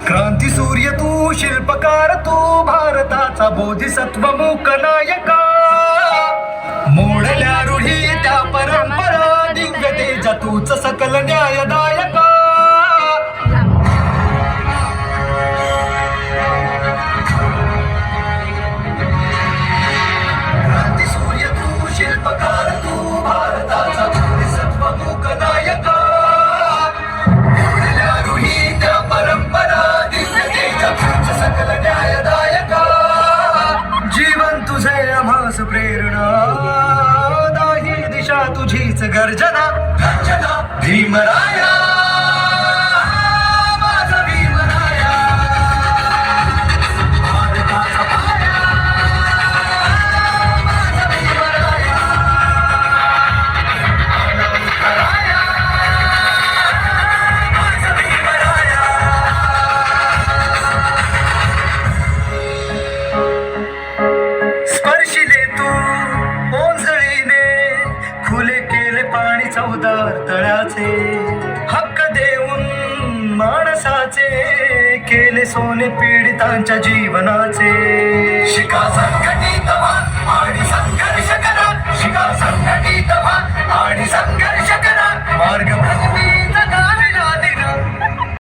क्रांती सूर्य तू, शिल्पकार तू, भारताचा बोधिसत्व मूक नायका. मोडल्या रूढी त्या परंपरा, दिव्य तेजा तूच सकल न्यायदायका. क्रांती सूर्य तू, शिल्पकार तू, भारताचा बोधिसत्व मूक नायका. मोडल्या रूढी त्या परंपरा, दिव्य तेजा तूच सकल न्यायदायका. जीवन तुझे आम्हास प्रेरणा, दाही दिशा तुझीच गर्जना. गर्जना भीमराया, माझा भीमराया. भारताचा पाया, माझा भीमराया. अनंतराया, माझा भीमराया. स्पर्शिले तू ओंजळीने, खुले केले पाणी चौदार तळ्याचे. हक्क देऊन माणसाचे, केले सोने पीडितांच्या जीवनाचे. शिका संघटित